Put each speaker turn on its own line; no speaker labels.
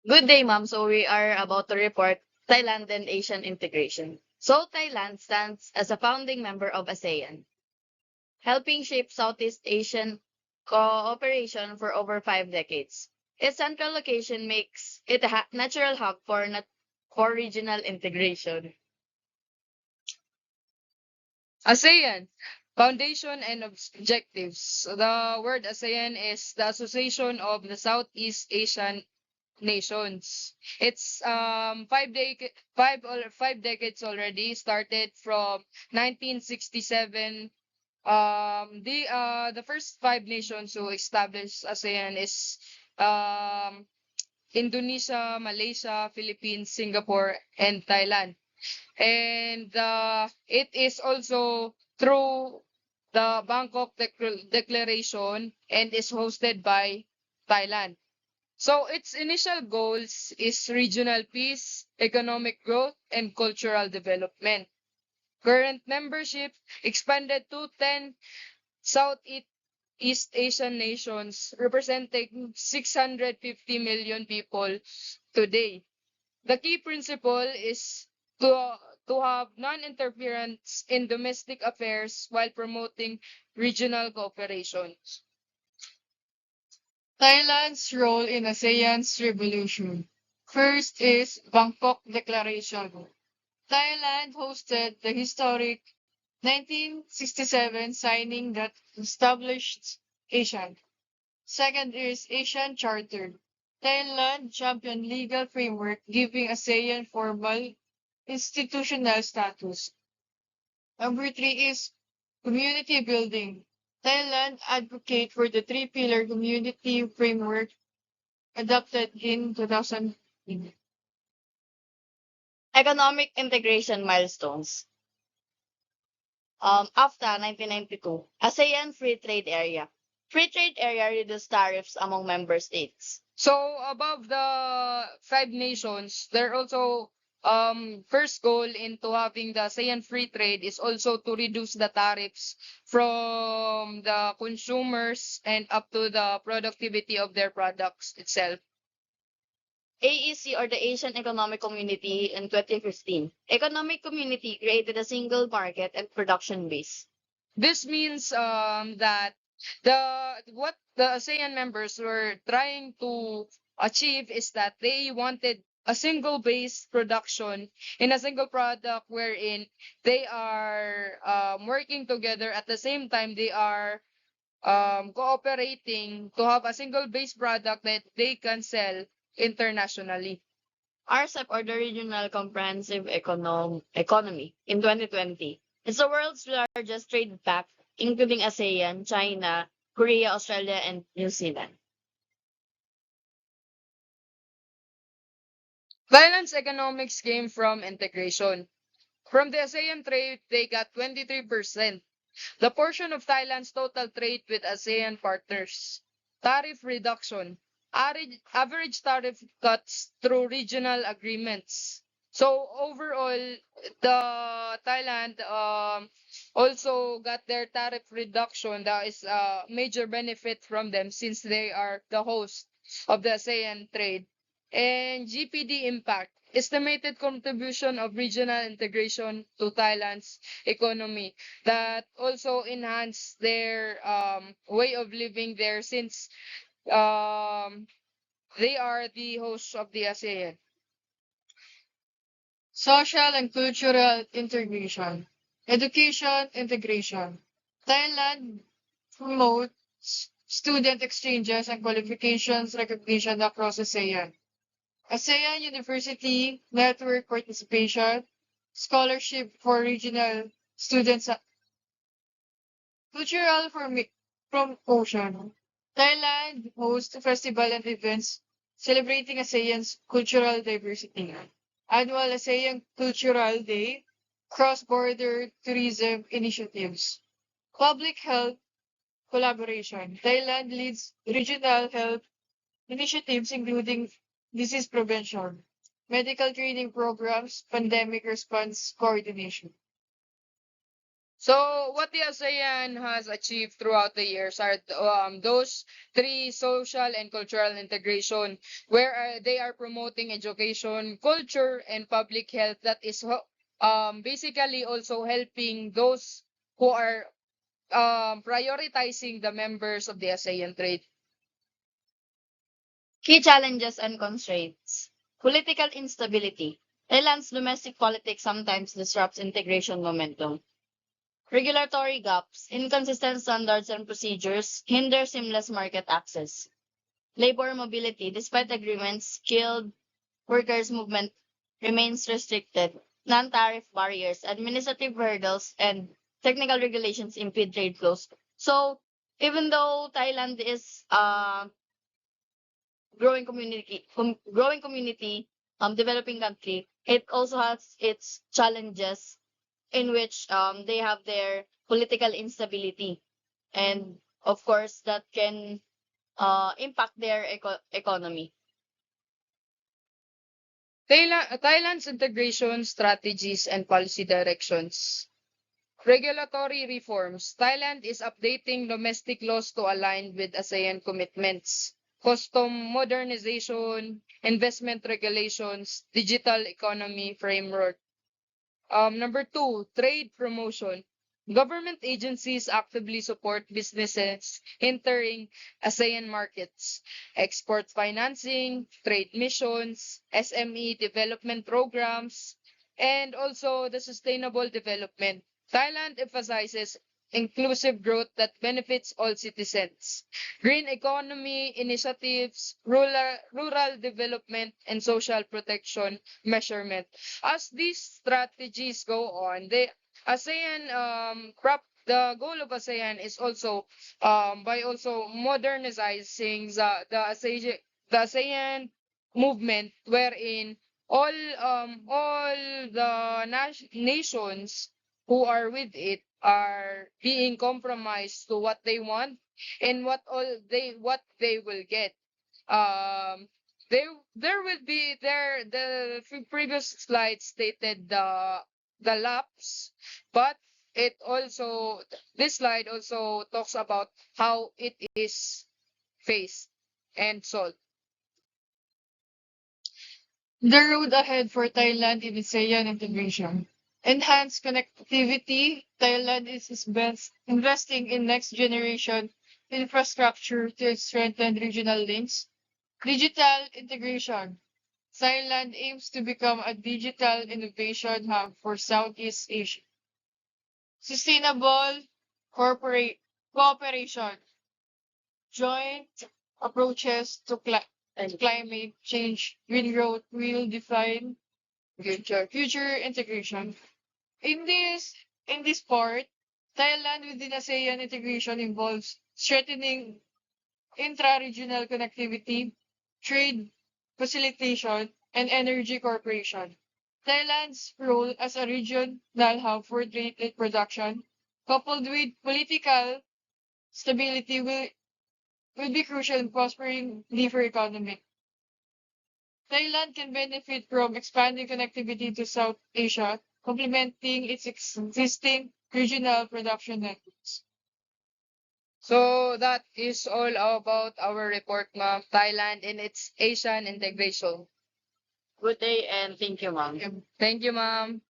Good day, ma'am. So we are about to report Thailand and Asian integration. So Thailand stands as a founding member of ASEAN, helping shape Southeast Asian cooperation for over 5 decades. Its central location makes it a natural hub for regional integration.
ASEAN, Foundation and Objectives. The word ASEAN is the Association of the Southeast Asian Nations. It's 5 decades already, started from 1967. The first five nations who established ASEAN is um Indonesia, Malaysia, Philippines, Singapore, and Thailand. And it is also through the Bangkok Declaration and is hosted by Thailand. So its initial goals is regional peace, economic growth, and cultural development. Current membership expanded to 10 Southeast Asian nations, representing 650 million people today. The key principle is to have non-interference in domestic affairs while promoting regional cooperation.
Thailand's role in ASEAN's revolution. First is Bangkok Declaration. Thailand hosted the historic 1967 signing that established ASEAN. Second is Asian Charter. Thailand championed legal framework giving ASEAN formal institutional status. Number three is community building. Thailand advocate for the three-pillar community framework adopted in 2000.
Economic integration milestones. After 1992, ASEAN Free Trade Area. Free trade area reduced tariffs among member states.
So above the five nations, there also first goal into having the ASEAN free trade is also to reduce the tariffs from the consumers and up to the productivity of their products itself.
AEC, or the Asian Economic Community, in 2015. Economic Community created a single market and production base.
This means that what the ASEAN members were trying to achieve is that they wanted a single base production in a single product wherein they are working together at the same time they are cooperating to have a single base product that they can sell internationally.
RCEP, or the Regional Comprehensive Economy, in 2020. It's the world's largest trade pact, including ASEAN, China, Korea, Australia, and New Zealand.
Thailand's economics came from integration. From the ASEAN trade, they got 23%. The portion of Thailand's total trade with ASEAN partners. Tariff reduction. Average tariff cuts through regional agreements. So overall, the Thailand also got their tariff reduction. That is a major benefit from them since they are the host of the ASEAN trade. And GPD impact. Estimated contribution of regional integration to Thailand's economy that also enhance their way of living there since um, they are the hosts of the ASEAN.
Social and cultural integration. Education integration. Thailand promotes student exchanges and qualifications recognition across ASEAN. ASEAN University Network participation, scholarship for regional students, cultural promotion. Thailand hosts festival and events celebrating ASEAN's cultural diversity. Annual ASEAN Cultural Day, cross-border tourism initiatives. Public health collaboration. Thailand leads regional health initiatives including disease prevention, medical training programs, pandemic response coordination.
So, what the ASEAN has achieved throughout the years are those three: social and cultural integration, where they are promoting education, culture, and public health. That is basically also helping those who are prioritizing the members of the ASEAN trade.
Key challenges and constraints. Political instability. Thailand's domestic politics sometimes disrupts integration momentum. Regulatory gaps, inconsistent standards and procedures hinder seamless market access. Labor mobility, despite agreements, skilled workers' movement remains restricted. Non-tariff barriers, administrative hurdles, and technical regulations impede trade flows. So, even though Thailand is growing community, developing country, it also has its challenges in which they have their political instability, and of course that can impact their economy.
Thailand's integration strategies and policy directions. Regulatory reforms. Thailand is updating domestic laws to align with ASEAN commitments. Custom modernization, investment regulations, digital economy framework. Number two, trade promotion. Government agencies actively support businesses entering ASEAN markets. Export financing, trade missions, SME development programs, and also the sustainable development. Thailand emphasizes inclusive growth that benefits all citizens. Green economy initiatives, rural development, and social protection measurement. As these strategies go on, the goal of ASEAN is also by also modernizing the ASEAN movement, wherein all the nations who are with it are being compromised to what they want and what they will get. Um, there will be previous slide stated the lapse, but it also this slide also talks about how it is faced and solved.
The road ahead for Thailand in ASEAN integration. Enhanced connectivity. Thailand is best investing in next generation infrastructure to strengthen regional links. Digital integration. Thailand aims to become a digital innovation hub for Southeast Asia. Sustainable corporate cooperation. Joint approaches to climate change, green growth will define future integration. In this part, Thailand within ASEAN integration involves strengthening intra-regional connectivity, trade facilitation, and energy cooperation. Thailand's role as a regional hub for trade and production, coupled with political stability, will be crucial in prospering river economy. Thailand can benefit from expanding connectivity to South Asia, complementing its existing regional production networks.
So that is all about our report, ma'am. Thailand and its Asian integration.
Good day and thank you, ma'am.
Thank you, ma'am.